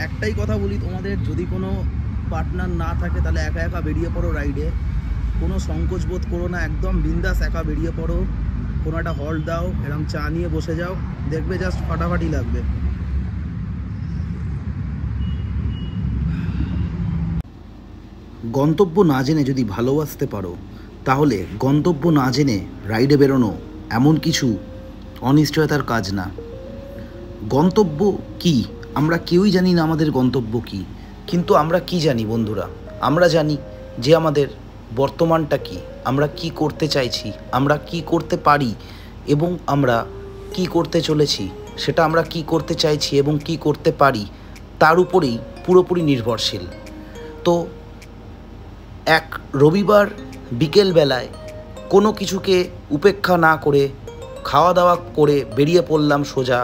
একটাই কথা বলি তোমাদের, যদি কোনো পার্টনার না থাকে তাহলে একা একা বেরিয়ে পড়ো রাইডে। কোনো সংকোচ বোধ করো না, একদম বিন্দাস একা বেরিয়ে পড়ো। কোনো একটা হল্ট দাও, এরকম চা নিয়ে বসে যাও, দেখবে জাস্ট ফাটাফাটি লাগবে। গন্তব্য না জেনে যদি ভালোবাসতে পারো, তাহলে গন্তব্য না জেনে রাইডে বেরোনো এমন কিছু অনিশ্চয়তার কাজ না। গন্তব্য কি আমরা কেউই জানি না, আমাদের গন্তব্য কি। কিন্তু আমরা কি জানি বন্ধুরা? আমরা জানি যে আমাদের বর্তমানটা কি, আমরা কি করতে চাইছি, আমরা কি করতে পারি এবং আমরা কি করতে চলেছি। সেটা আমরা কি করতে চাইছি এবং কি করতে পারি তার উপরেই পুরোপুরি নির্ভরশীল। তো এক রবিবার বিকেলবেলায় কোনো কিছুকে উপেক্ষা না করে খাওয়া দাওয়া করে বেরিয়ে পড়লাম সোজা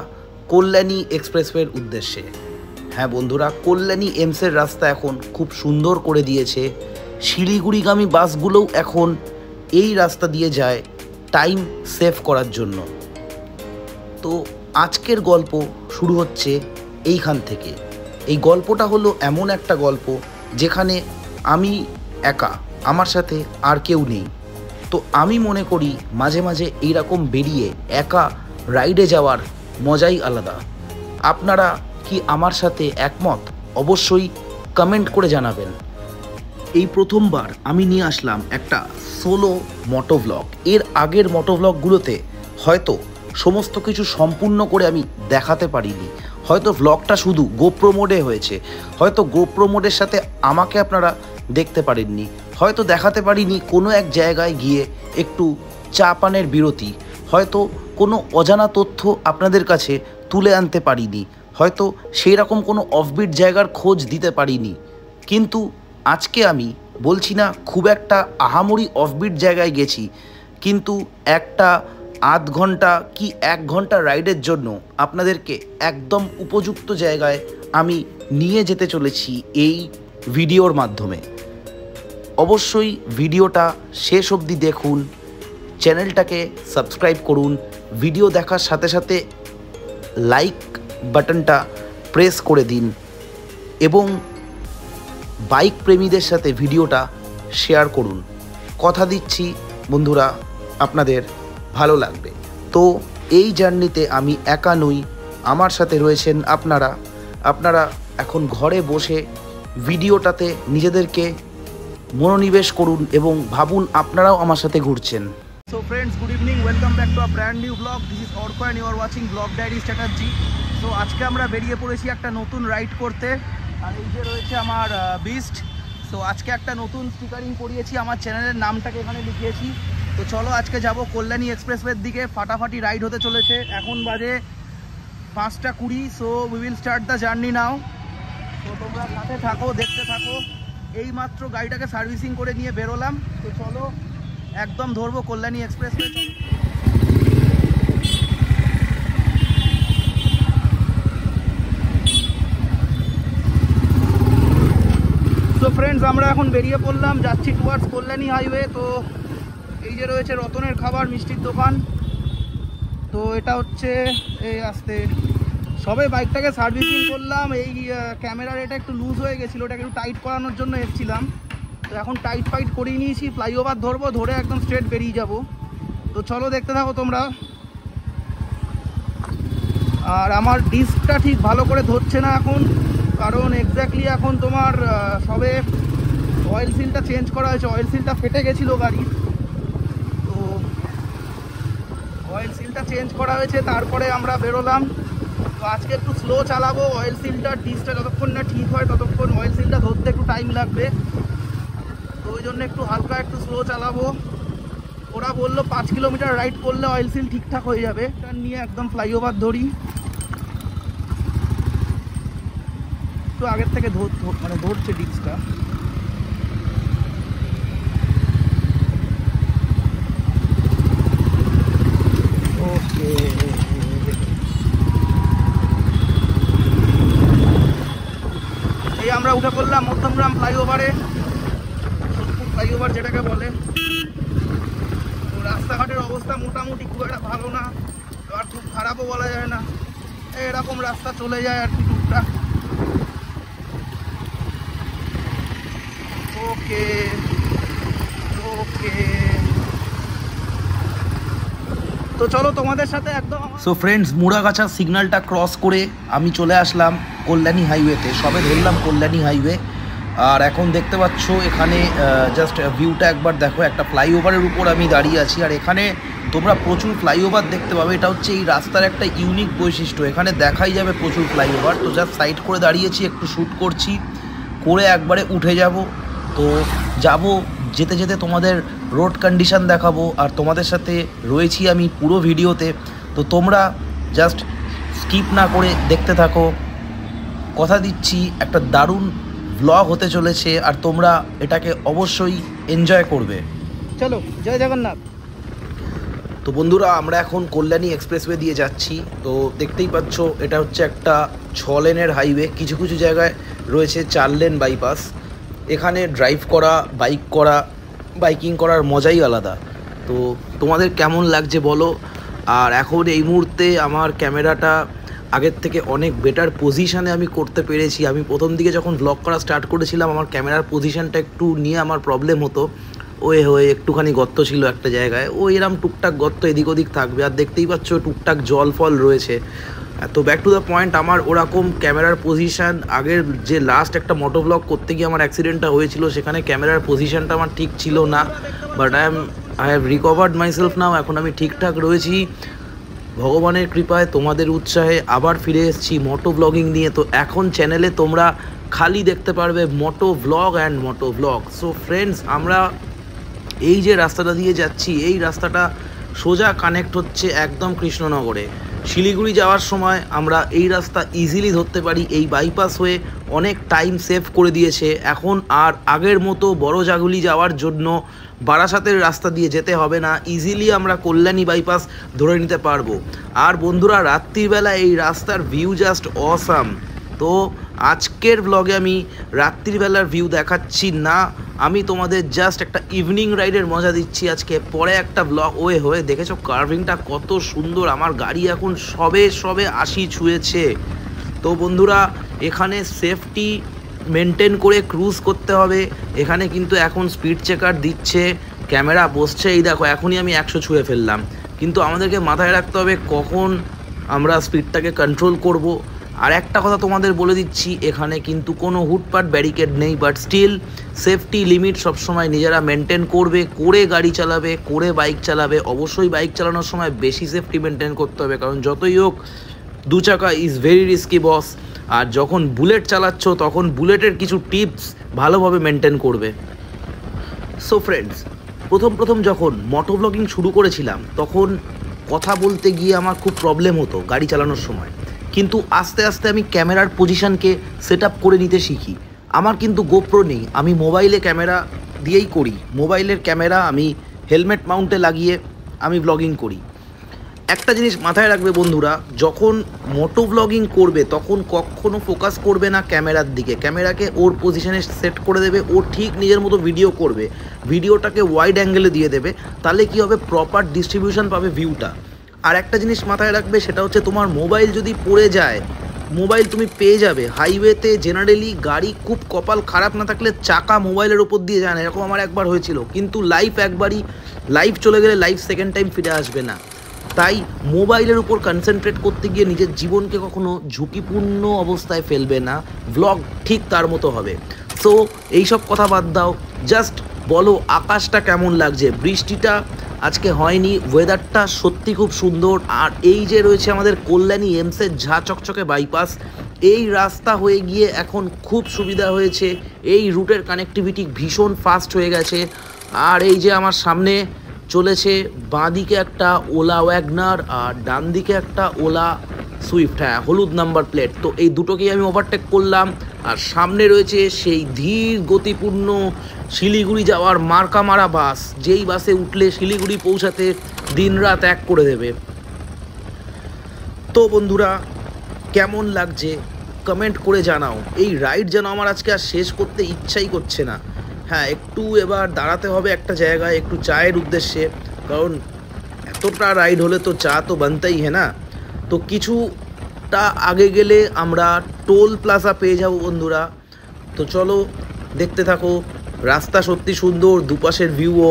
কল্যাণী এক্সপ্রেসওয়ের উদ্দেশ্যে। হ্যাঁ বন্ধুরা, কল্যাণী এমসের রাস্তা এখন খুব সুন্দর করে দিয়েছে। শিলিগুড়িগামী বাসগুলোও এখন এই রাস্তা দিয়ে যায় টাইম সেভ করার জন্য। তো আজকের গল্প শুরু হচ্ছে এইখান থেকে। এই গল্পটা হলো এমন একটা গল্প যেখানে আমি একা, আমার সাথে আর কেউ নেই। তো আমি মনে করি মাঝে মাঝে এইরকম বেরিয়ে একা রাইডে যাওয়ার মজাই আলাদা। আপনারা কি আমার সাথে একমত? অবশ্যই কমেন্ট করে জানাবেন। এই প্রথমবার আমি নিয়ে আসলাম একটা সোলো মোটোভ্লগ। এর আগের মোটোভ্লগগুলোতে হয়তো সমস্ত কিছু সম্পূর্ণ করে আমি দেখাতে পারিনি, হয়তো ভ্লগটা শুধু গোপ্রো মোডে হয়েছে, হয়তো গোপ্রো মোডের সাথে আমাকে আপনারা দেখতে পারেননি, হয়তো দেখাতে পারিনি কোনো এক জায়গায় গিয়ে একটু চা পানের বিরতি, হয়তো কোনো অজানা তথ্য আপনাদের কাছে তুলে আনতে পারিনি, হয়তো সেই রকম কোনো অফবিট জায়গার খোঁজ দিতে পারিনি। কিন্তু আজকে আমি বলছি না খুব একটা আহামরি অফবিট জায়গায় গেছি, কিন্তু একটা আধ ঘন্টা কি 1 ঘন্টা রাইডের জন্য আপনাদেরকে একদম উপযুক্ত জায়গায় আমি নিয়ে যেতে চলেছি এই ভিডিওর মাধ্যমে। অবশ্যই ভিডিওটা শেষ অবধি দেখুন, চ্যানেলটাকে সাবস্ক্রাইব করুন, ভিডিও দেখার সাথে সাথে লাইক বাটনটা প্রেস করে দিন এবং বাইক প্রেমীদের সাথে ভিডিওটা শেয়ার করুন। কথা দিচ্ছি বন্ধুরা আপনাদের ভালো লাগবে। তো এই জার্নিতে আমি একা নই, আমার সাথে রয়েছেন আপনারা এখন ঘরে বসে ভিডিওটাতে নিজেদেরকে মনোনিবেশ করুন এবং ভাবুন আপনারাও আমার সাথে ঘুরছেন। So friends, good evening, welcome back to a brand new blog. This is Arka and you are watching blog diary Chatterjee. সো আজকে আমরা বেরিয়ে পড়েছি একটা নতুন রাইড করতে, আর এই যে রয়েছে আমার বিস্ট। সো আজকে একটা নতুন স্টিকারিং করিয়েছি, আমার চ্যানেলের নামটাকে এখানে লিখিয়েছি। তো চলো আজকে যাব কল্যাণী এক্সপ্রেসওয়ের দিকে। ফাটাফাটি রাইড হতে চলেছে, এখন বাজে 5:20। So we will start the journey now. তো তোমরা সাথে থাকো, দেখতে থাকো। এইমাত্র গাড়িটাকে সার্ভিসিং করে নিয়ে বেরোলাম। তো চলো একদম ধরবো কল্যাণী এক্সপ্রেসওয়ে। তো ফ্রেন্ডস, আমরা এখন বেরিয়ে পড়লাম, যাচ্ছি টুয়ার্ডস কল্যাণী হাইওয়ে। তো এই যে রয়েছে রতনের খাবার মিষ্টির দোকান। তো এটা হচ্ছে এই আসতে সবে বাইকটাকে সার্ভিসিং করলাম। এই ক্যামেরার এটা একটু লুজ হয়ে গেছিলো, ওটাকে একটু টাইট করানোর জন্য এসেছিলাম। তো এখন টাইট ফাইট করিয়ে নিয়েছি, ফ্লাইওভার ধরবো, ধরে একদম স্ট্রেট বেরিয়ে যাব। তো চলো দেখতে থাকো তোমরা। আর আমার ডিস্কটা ঠিক ভালো করে ধরছে না এখন, কারণ এক্স্যাক্টলি এখন তোমার সবে অয়েল সিলটা চেঞ্জ করা হয়েছে। অয়েল সিলটা ফেটে গেছিলো গাড়ির, তো অয়েল সিলটা চেঞ্জ করা হয়েছে, তারপরে আমরা বেরোলাম। তো আজকে একটু স্লো চালাবো, অয়েল সিলটা ডিস্কটা যতক্ষণ না ঠিক হয় ততক্ষণ অয়েল সিলটা ধরতে একটু টাইম লাগবে। তো ওই জন্য একটু হালকা একটু স্লো চালাবো। ওরা বললো 5 কিলোমিটার রাইড করলে অয়েল সিল ঠিকঠাক হয়ে যাবে। এটা নিয়ে একদম ফ্লাইওভার ধরি, একটু আগের থেকে মানে ধরছে ডিস্কটা। ওকে, এই আমরা উঠে পড়লাম মধ্যমগ্রাম ফ্লাইওভারে, ফ্লাইওভার যেটাকে বলে। তো রাস্তাঘাটের অবস্থা মোটামুটি খুব একটা ভালো না, আর খুব খারাপও বলা যায় না, এরকম রাস্তা চলে যায় আর কি টুকটাক। ওকে ওকে। তো চলো তোমাদের সাথে একদম। সো ফ্রেন্ডস, মুড়াগাছা সিগন্যালটা ক্রস করে আমি চলে আসলাম কল্যাণী হাইওয়েতে। সবে ধরলাম কল্যাণী হাইওয়ে, আর এখন দেখতে পাচ্ছ এখানে জাস্ট ভিউটা একবার দেখো। একটা ফ্লাইওভারের উপর আমি দাঁড়িয়ে আছি, আর এখানে তোমরা প্রচুর ফ্লাইওভার দেখতে পাবে। এটা হচ্ছে এই রাস্তার একটা ইউনিক বৈশিষ্ট্য, এখানে দেখাই যাবে প্রচুর ফ্লাইওভার। তো জাস্ট সাইড করে দাঁড়িয়েছি, একটু শ্যুট করছি, করে একবারে উঠে যাব। তো যাব, যেতে যেতে তোমাদের রোড কন্ডিশন দেখাবো, আর তোমাদের সাথে রয়েছি আমি পুরো ভিডিওতে। তো তোমরা জাস্ট স্কিপ না করে দেখতে থাকো। কথা দিচ্ছি একটা দারুণ ব্লগ হতে চলেছে, আর তোমরা এটাকে অবশ্যই এনজয় করবে। চলো, জয় জগন্নাথ। তো বন্ধুরা, আমরা এখন কল্যাণী এক্সপ্রেসওয়ে দিয়ে যাচ্ছি। তো দেখতেই পাচ্ছ এটা হচ্ছে একটা 6 লেনের হাইওয়ে। কিছু কিছু জায়গায় রয়েছে 4 লেন বাইপাস। এখানে ড্রাইভ করা, বাইকিং করার মজাই আলাদা। তো তোমাদের কেমন লাগছে বলো। আর এখন এই মুহূর্তে আমার ক্যামেরাটা আগের থেকে অনেক বেটার পজিশানে আমি করতে পেরেছি। আমি প্রথম দিকে যখন ব্লগ করা স্টার্ট করেছিলাম, আমার ক্যামেরার পজিশানটা একটু নিয়ে আমার প্রবলেম হতো। হয়ে একটুখানি গর্ত ছিল একটা জায়গায়, এরম টুকটাক গর্ত এদিক ওদিক থাকবে, আর দেখতেই পাচ্ছ টুকটাক জল ফল রয়েছে। তো ব্যাক টু দ্য পয়েন্ট, আমার ওরকম ক্যামেরার পজিশান আগের যে লাস্ট একটা মোটো ব্লগ করতে গিয়ে আমার অ্যাক্সিডেন্টটা হয়েছিল, সেখানে ক্যামেরার পজিশানটা আমার ঠিক ছিল না। But I have recovered myself now. এখন আমি ঠিকঠাক রয়েছি ভগবানের কৃপায়, তোমাদের উৎসাহে আবার ফিরে এসেছি মোটো ব্লগিং নিয়ে। তো এখন চ্যানেলে তোমরা খালি দেখতে পারবে moto blog and moto blog. So friends, আমরা এই যে রাস্তাটা দিয়ে যাচ্ছি, এই রাস্তাটা সোজা কানেক্ট হচ্ছে একদম কৃষ্ণনগরে। শিলিগুড়ি যাওয়ার সময় আমরা এই রাস্তা ইজিলি ধরতে পারি। এই বাইপাস হয়ে অনেক টাইম সেভ করে দিয়েছে। এখন আর আগের মতো বড় জাগুলি যাওয়ার জন্য বারাসাতের রাস্তা দিয়ে যেতে হবে না, ইজিলি আমরা কল্যাণী বাইপাস ধরে নিতে পারবো। আর বন্ধুরা, রাত্রিবেলা এই রাস্তার ভিউ জাস্ট অসাম। তো আজকের ব্লগে আমি রাত্রিবেলার ভিউ দেখাচ্ছি না, আমি তোমাদের জাস্ট একটা ইভিনিং রাইডের মজা দিচ্ছি আজকে। পরে একটা ব্লগ হয়ে দেখেছো কার্ভিংটা কত সুন্দর। আমার গাড়ি এখন সবে 80 ছুঁয়েছে। তো বন্ধুরা, এখানে সেফটি মেনটেন করে ক্রুজ করতে হবে। এখানে কিন্তু এখন স্পিড চেকার দিচ্ছে, ক্যামেরা বসছে। এই দেখো, এখনই আমি 100 ছুঁয়ে ফেললাম। কিন্তু আমাদেরকে মাথায় রাখতে হবে কখন আমরা স্পিডটাকে কন্ট্রোল করব। আর একটা কথা তোমাদের বলে দিচ্ছি, এখানে কিন্তু কোনো হুটপাট ব্যারিকেড নেই, বাট স্টিল সেফটি লিমিট সবসময় নিজেরা মেনটেন করবে, করে গাড়ি চালাবে, করে বাইক চালাবে। অবশ্যই বাইক চালানোর সময় বেশি সেফটি মেনটেন করতে হবে, কারণ যতই হোক 2 চাকা ইজ ভেরি রিস্কি বস। আর যখন বুলেট চালাচ্ছ, তখন বুলেটের কিছু টিপস ভালোভাবে মেনটেন করবে। সো ফ্রেন্ডস, প্রথম যখন মোটো ব্লগিং শুরু করেছিলাম, তখন কথা বলতে গিয়ে আমার খুব প্রবলেম হতো গাড়ি চালানোর সময়। কিন্তু আস্তে আস্তে আমি ক্যামেরার পজিশানকে সেট আপ করে নিতে শিখি। আমার কিন্তু গোপ্রো নেই, আমি মোবাইলে ক্যামেরা দিয়েই করি। মোবাইলের ক্যামেরা আমি হেলমেট মাউন্টে লাগিয়ে আমি ব্লগিং করি। একটা জিনিস মাথায় রাখবে বন্ধুরা, যখন মোটো ব্লগিং করবে তখন কখনো ফোকাস করবে না ক্যামেরার দিকে। ক্যামেরাকে ওর পজিশনে সেট করে দেবে, ও ঠিক নিজের মতো ভিডিও করবে, ভিডিওটাকে ওয়াইড অ্যাঙ্গেলে দিয়ে দেবে। তাহলে কি হবে, প্রপার ডিস্ট্রিবিউশন পাবে ভিউটা। আর একটা জিনিস মাথায় রাখবে, সেটা হচ্ছে তোমার মোবাইল যদি পড়ে যায়, মোবাইল তুমি পেয়ে যাবে। হাইওয়েতে জেনারেলি গাড়ি খুব কপাল খারাপ না থাকলে চাকা মোবাইলের ওপর দিয়ে যায় না, এরকম আমার একবার হয়েছিল। কিন্তু লাইফ একবারই, লাইফ চলে গেলে লাইফ সেকেন্ড টাইম ফিরে আসবে না। তাই মোবাইলের উপর কনসেন্ট্রেট করতে গিয়ে নিজের জীবনকে কখনো ঝুঁকিপূর্ণ অবস্থায় ফেলবে না, ব্লগ ঠিক তার মতো হবে। সো এইসব কথা বাদ দাও, জাস্ট বলো আকাশটা কেমন লাগছে। বৃষ্টিটা আজকে হয়নি, ওয়েদারটা সত্যি খুব সুন্দর। আর এই যে রয়েছে আমাদের কল্যাণী এমসের ঝা চকচকে বাইপাস, এই রাস্তা হয়ে গিয়ে এখন খুব সুবিধা হয়েছে। এই রুটের কানেক্টিভিটি ভীষণ ফাস্ট হয়ে গেছে। আর এই যে আমার সামনে চলেছে, বাঁদিকে একটা ওলা ওয়াগনার আর ডান দিকে একটা ওলা সুইফট, হ্যাঁ, হলুদ নাম্বার প্লেট। তো এই দুটোকেই আমি ওভারটেক করলাম। আর সামনে রয়েছে সেই ধীর গতিপূর্ণ শিলিগুড়ি যাওয়ার মার্কা মারা বাস, যেই বাসে উঠলে শিলিগুড়ি পৌঁছাতে দিনরাত এক করে দেবে। তো বন্ধুরা, কেমন লাগছে কমেন্ট করে জানাও। এই রাইড যেন আমার আজকে আর শেষ করতে ইচ্ছাই করছে না। হ্যাঁ, একটু এবার দাঁড়াতে হবে একটা জায়গায়, একটু চায়ের উদ্দেশ্যে, কারণ এতটা রাইড হলে তো চা তো বানতেই হ্যাঁ না। তো কিছুটা আগে গেলে আমরা টোল প্লাজা পেয়ে যাব বন্ধুরা। তো চলো দেখতে থাকো রাস্তা সত্যি সুন্দর, দুপাশের ভিউও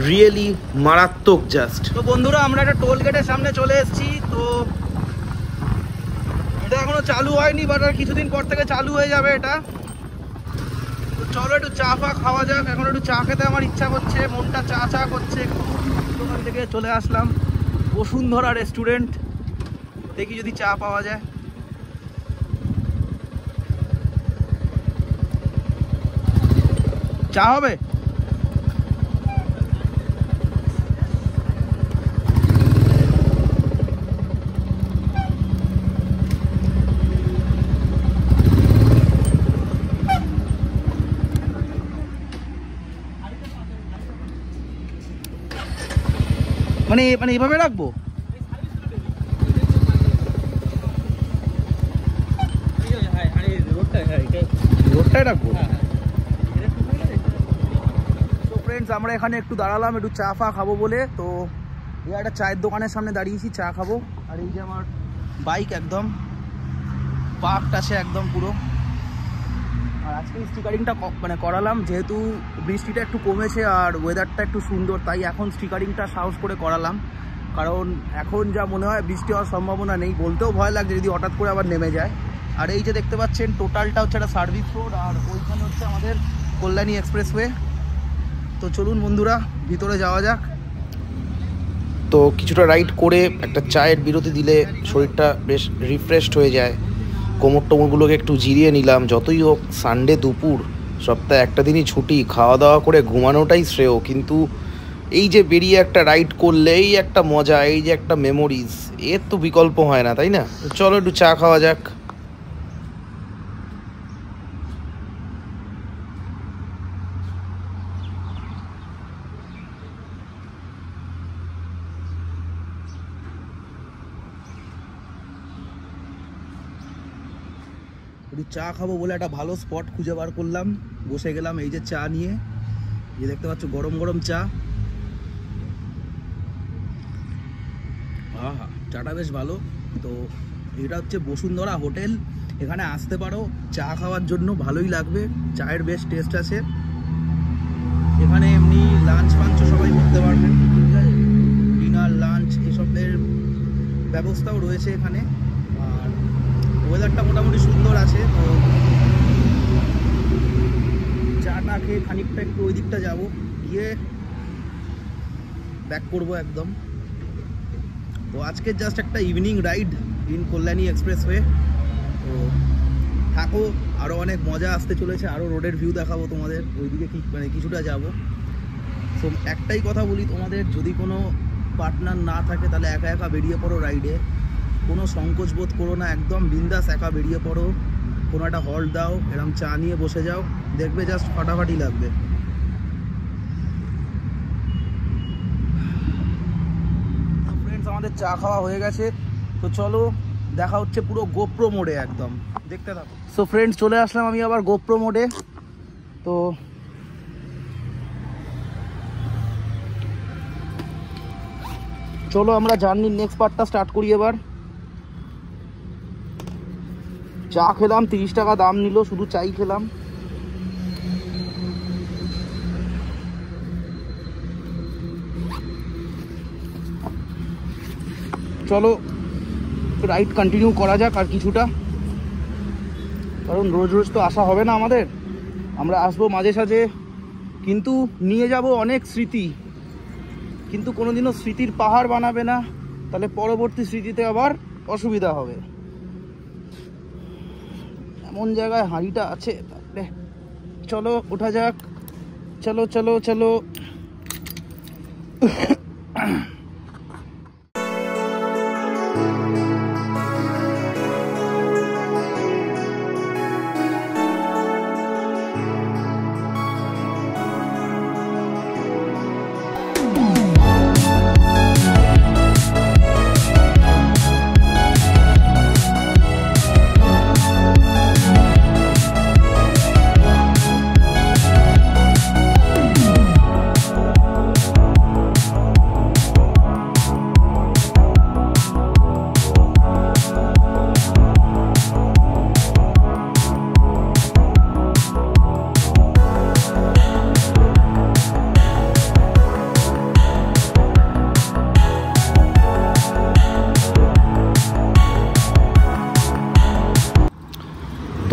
রিয়েলি মারাত্মক জাস্ট। তো বন্ধুরা আমরা একটা টোল গেটের সামনে চলে এসেছি। তো এটা এখনো চালু হয়নি, বাট আর কিছুদিন পর থেকে চালু হয়ে যাবে এটা। তো চলো একটু চা ফা খাওয়া যাক। এখন একটু চা খেতে আমার ইচ্ছা করছে, মনটা চা চা করছে। দোকান থেকে চলে আসলাম বসুন্ধরা রেস্টুরেন্ট, দেখি যদি চা পাওয়া যায়। চা হবে? মানে এইভাবে রাখবো? রোডটাই রাখবো। তো ফ্রেন্ডস আমরা এখানে একটু দাঁড়ালাম একটু চা ফা খাবো বলে। তো এই একটা চায়ের দোকানের সামনে দাঁড়িয়েছি, চা খাবো। আর এই যে আমার বাইক একদম পার্কড আছে একদম পুরো। আর আজকে স্টিকারিংটা মানে করালাম, যেহেতু বৃষ্টিটা একটু কমেছে আর ওয়েদারটা একটু সুন্দর, তাই এখন স্টিকারিংটা সাহস করে করালাম। কারণ এখন যা মনে হয় বৃষ্টি হওয়ার সম্ভাবনা নেই, বলতেও ভয় লাগছে যদি হঠাৎ করে আবার নেমে যায়। আর এই যে দেখতে পাচ্ছেন টোটালটা হচ্ছে একটা সার্ভিস রোড, আর ওইখানে হচ্ছে আমাদের কল্যাণী এক্সপ্রেসওয়ে। তো চলুন বন্ধুরা ভিতরে যাওয়া যাক। তো কিছুটা রাইড করে একটা চায়ের বিরতি দিলে শরীরটা বেশ রিফ্রেশড হয়ে যায়। কোমর টোমরগুলোকে একটু জিরিয়ে নিলাম। যতই হোক সানডে দুপুর, সপ্তাহে একটা দিনই ছুটি, খাওয়া দাওয়া করে ঘুমানোটাই শ্রেয়। কিন্তু এই যে বেরিয়ে একটা রাইড করলে এই একটা মজা, এই যে একটা মেমোরিজ, এর তো বিকল্প হয় না, তাই না? চলো একটু চা খাওয়া যাক। একটু চা খাবো বলে একটা ভালো স্পট খুঁজে বার করলাম, বসে গেলাম এই যে চা নিয়ে। এই দেখতে পাচ্ছ গরম গরম চা। হ্যাঁ, চাটা বেশ ভালো। তো এটা হচ্ছে বসুন্ধরা হোটেল, এখানে আসতে পারো চা খাওয়ার জন্য, ভালোই লাগবে। চায়ের বেশ টেস্ট আছে এখানে। এমনি লাঞ্চ ফাঞ্চও সবাই করতে পারবেন, ঠিক আছে? ডিনার লাঞ্চ এসবের ব্যবস্থাও রয়েছে এখানে। আর ওয়েদারটা মোটামুটি সুন্দর আছে। তো চাটা খেয়ে খানিকটা একটু ওই দিকটা যাবো, গিয়ে ব্যাক করবো একদম। তো আজকে জাস্ট একটা evening ride in Kalyani expressway. তো থাকো, আরও অনেক মজা আসতে চলেছে, আরও রোডের ভিউ দেখাবো তোমাদের। ওইদিকে মানে কিছুটা যাব। তো একটাই কথা বলি তোমাদের, যদি কোনো পার্টনার না থাকে তাহলে একা একা বেরিয়ে পড়ো রাইডে। কোনো সংকোচ বোধ করো না, একদম বিন্দাস একা বেরিয়ে পড়ো। কোনো একটা হল্ট দাও, এরকম চা নিয়ে বসে যাও, দেখবে জাস্ট ফাটাফাটি লাগবে। ফ্রেন্ডস আমাদের চা খাওয়া হয়ে গেছে। তো চলো দেখা হচ্ছে পুরো গোপ্রো মোডে, একদম দেখতে থাকো। সো ফ্রেন্ডস চলে আসলাম আমি আবার গোপ্রো মোডে। তো চলো আমরা জার্নির নেক্সট পার্টটা স্টার্ট করি এবার। চা খেলাম, 30 টাকা দাম নিল, শুধু চাই খেলাম। চলো রাইড কন্টিনিউ করা যাক আর কিছুটা, কারণ রোজ রোজ তো আসা হবে না আমাদের। আমরা আসবো মাঝে সাঝে, কিন্তু নিয়ে যাব অনেক স্মৃতি। কিন্তু কোনোদিনও স্মৃতির পাহাড় বানাবে না, তাহলে পরবর্তী স্মৃতিতে আবার অসুবিধা হবে। এমন জায়গায় হাঁড়িটা আছে, তাহলে চলো ওঠা যাক। চলো চলো চলো।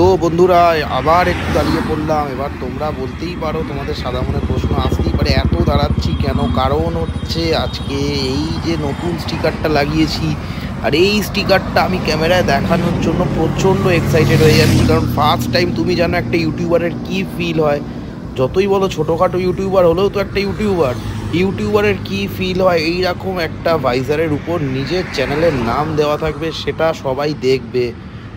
তো বন্ধুরা আবার একটু দাঁড়িয়ে পড়লাম। এবার তোমরা বলতেই পারো, তোমাদের সাদা মনে প্রশ্ন আসতেই পারে এত দাঁড়াচ্ছি কেন। কারণ হচ্ছে আজকে এই যে নতুন স্টিকারটা লাগিয়েছি, আর এই স্টিকারটা আমি ক্যামেরায় দেখানোর জন্য প্রচণ্ড এক্সাইটেড হয়ে যাচ্ছি। কারণ ফার্স্ট টাইম তুমি জানো একটা ইউটিউবারের কী ফিল হয়। যতই বলো ছোটোখাটো ইউটিউবার হলেও তো একটা ইউটিউবারের কী ফিল হয়, এইরকম একটা ভাইজারের উপর নিজের চ্যানেলের নাম দেওয়া থাকবে, সেটা সবাই দেখবে।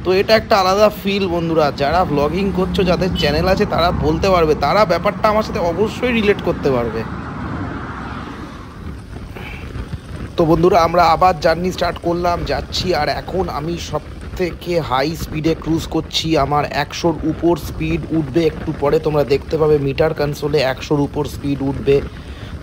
তো এটা একটা আলাদা ফিল বন্ধুরা। যারা ব্লগিং করছো, যাদের চ্যানেল আছে, তারা বলতে পারবে, তারা ব্যাপারটা আমার সাথে অবশ্যই রিলেট করতে পারবে। তো বন্ধুরা আমরা আবার জার্নি স্টার্ট করলাম, যাচ্ছি। আর এখন আমি সব থেকে হাই স্পিডে ক্রুজ করছি। আমার 100-র উপর স্পিড উঠবে একটু পরে, তোমরা দেখতে পাবে মিটার কনসোলে 100-র উপর স্পিড উঠবে।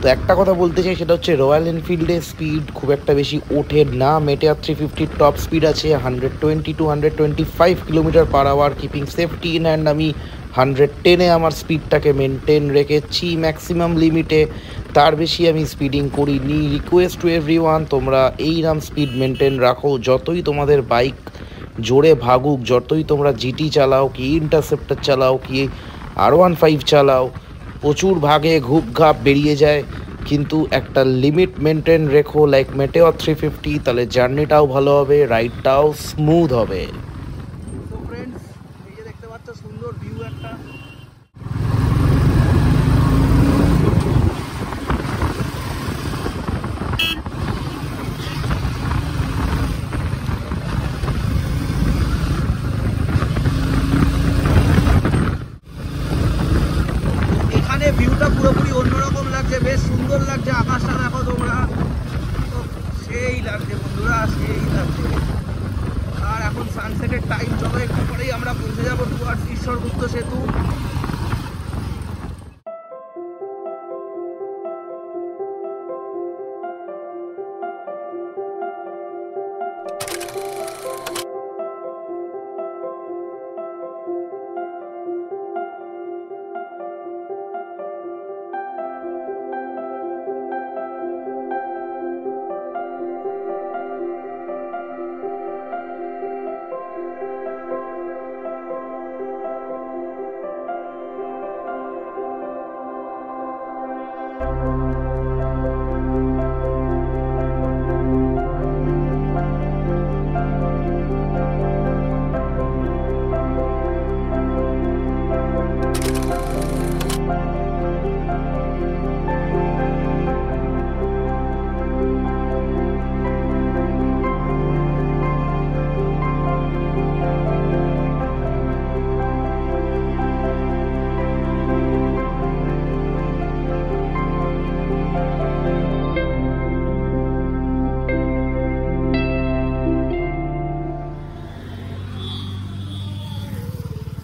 তো একটা কথা বলতে চাই, সেটা হচ্ছে রয়্যাল এনফিল্ডের স্পিড খুব একটা বেশি ওঠে না। মেটিয়ার 350 টপ স্পিড আছে 120 to 125 kilometre per hour, keeping safety in hand. আমি 110-এ আমার স্পিডটাকে মেনটেন রেখেছি ম্যাক্সিমাম লিমিটে, তার বেশি আমি স্পিডিং করিনি। রিকোয়েস্ট টু এভরিওয়ান, তোমরা এইরকম স্পিড মেনটেন রাখো। যতই তোমাদের বাইক জোরে ভাগুক, যতই তোমরা জিটি চালাও, কি ইন্টারসেপ্টার চালাও, কি R15 চালাও, প্রচুর ভাগে ঘুপ ঘাপ বেরিয়ে যায়, কিন্তু একটা লিমিট মেনটেন রেখো লাইক মেটিওর 350, তাহলে জার্নিটাও ভালো হবে, রাইডটাও স্মুথ হবে। তো ফ্রেন্ডস, এই যে দেখতে পাচ্ছ সুন্দর ভিউ একটা। এখানে ভিউটা পুরোপুরি অন্যরকম লাগছে, বেশ সুন্দর লাগছে। আকাশটা দেখো তোমরা, সেই লাগছে বন্ধুরা, সেই লাগছে। আর এখন সানসেটের টাইম, চলো একটু পরেই আমরা পৌঁছে যাবো টুয়ার্ডস ঈশ্বরগুপ্ত সেতু।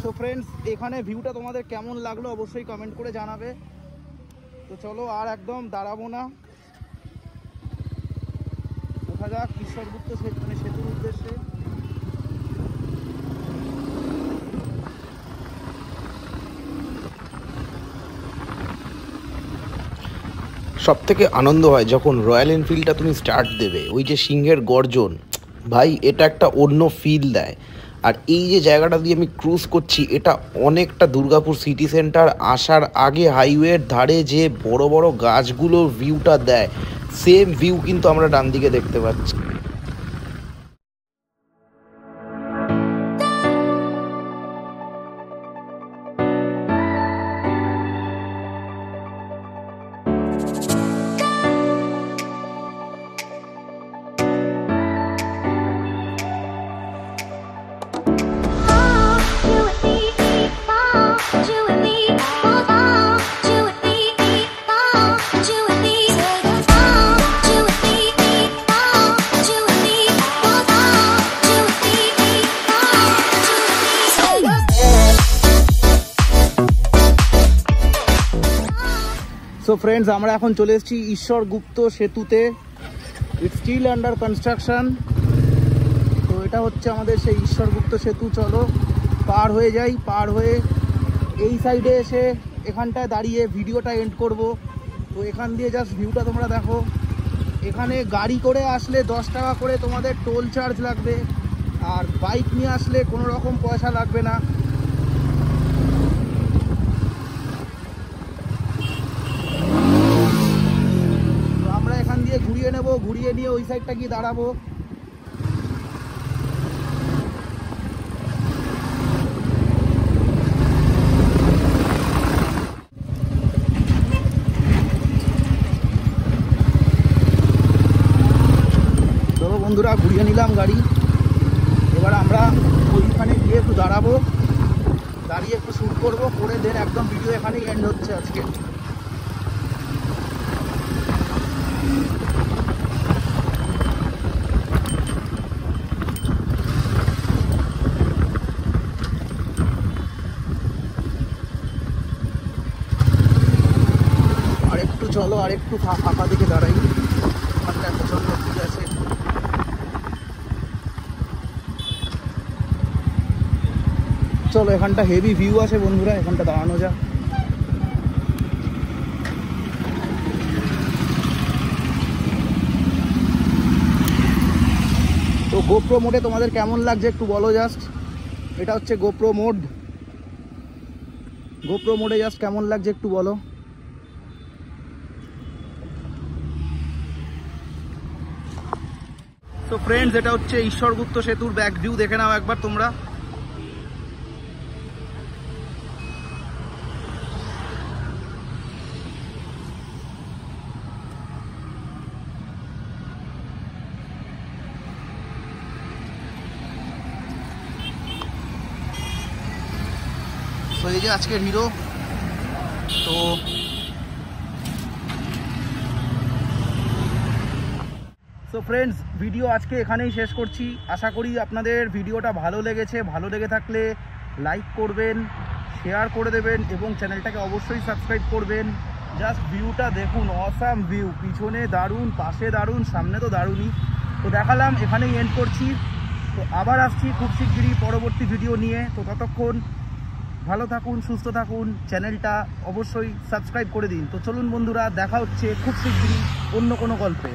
তো ফ্রেন্ডস, এখানে ভিউটা তোমাদের কেমন লাগলো অবশ্যই কমেন্ট করে জানাবে। তো চলো আর একদম দাঁড়াবো না, ওঠা যাক ঈশ্বরগুপ্ত সেতুর উদ্দেশ্যে। সব থেকে আনন্দ হয় যখন রয়্যাল এনফিল্ডটা তুমি স্টার্ট দেবে, ওই যে সিংহের গর্জন, ভাই এটা একটা অন্য ফিল দেয়। আর এই যে জায়গাটা দিয়ে আমি ক্রুজ করছি, এটা অনেকটা দুর্গাপুর সিটি সেন্টার আসার আগে হাইওয়ের ধারে যে বড় বড় গাছগুলোর ভিউটা দেয়, সেম ভিউ কিন্তু আমরা ডান দিকে দেখতে পাচ্ছি। সো ফ্রেন্ডস, আমরা এখন চলে এসেছি ঈশ্বরগুপ্ত সেতুতে। It's still under construction. তো এটা হচ্ছে আমাদের সেই ঈশ্বরগুপ্ত সেতু। চলো পার হয়ে যাই, পার হয়ে এই সাইডে এসে এখানটায় দাঁড়িয়ে ভিডিওটা এন্ড করব। তো এখান দিয়ে জাস্ট ভিউটা তোমরা দেখো। এখানে গাড়ি করে আসলে 10 টাকা করে তোমাদের টোল চার্জ লাগবে, আর বাইক নিয়ে আসলে কোনো রকম পয়সা লাগবে না। নিয়ে ওই সাইডটা গিয়ে দাঁড়াবো। চলো বন্ধুরা, ঘুরিয়ে নিলাম গাড়ি। এবার আমরা ওইখানে গিয়ে একটু দাঁড়াবো, দাঁড়িয়ে একটু শ্যুট করবো, করে দেন একদম ভিডিও এখানেই এন্ড হচ্ছে আজকে। আরেকটু চলো, আরেকটু ফাঁকা দিকে দাঁড়াই, ওখানটায় প্রচন্ড ভিড় আছে। চলো, এখানটা হেভি ভিউ আছে বন্ধুরা, এখানটা দাঁড়ানো যাক। তো গোপ্রো মোডে তোমাদের কেমন লাগছে একটু বলো জাস্ট। এটা হচ্ছে গোপ্রো মোড। গোপ্রো মোডে জাস্ট কেমন লাগছে একটু বলো। তো ফ্রেন্ডস, এটা হচ্ছে ঈশ্বরগুপ্ত সেতুর ব্যাক ভিউ, দেখে নাও একবার তোমরা। তো এই যে আজকের হিরো। তো ফ্রেন্ডস, ভিডিও আজকে এখানেই শেষ করছি। আশা করি আপনাদের ভিডিওটা ভালো লেগেছে। ভালো লেগে থাকলে লাইক করবেন, শেয়ার করে দেবেন এবং চ্যানেলটাকে অবশ্যই সাবস্ক্রাইব করবেন। জাস্ট ভিউটা দেখুন, অসাম ভিউ, পিছনে দারুণ, পাশে দারুণ, সামনে তো দারুণই। তো দেখালাম, এখানেই এন্ড করছি। তো আবার আসছি খুব শিগগিরই পরবর্তী ভিডিও নিয়ে। তো ততক্ষণ ভালো থাকুন, সুস্থ থাকুন, চ্যানেলটা অবশ্যই সাবস্ক্রাইব করে দিন। তো চলুন বন্ধুরা, দেখা হচ্ছে খুব শিগগিরই অন্য কোনো গল্পে।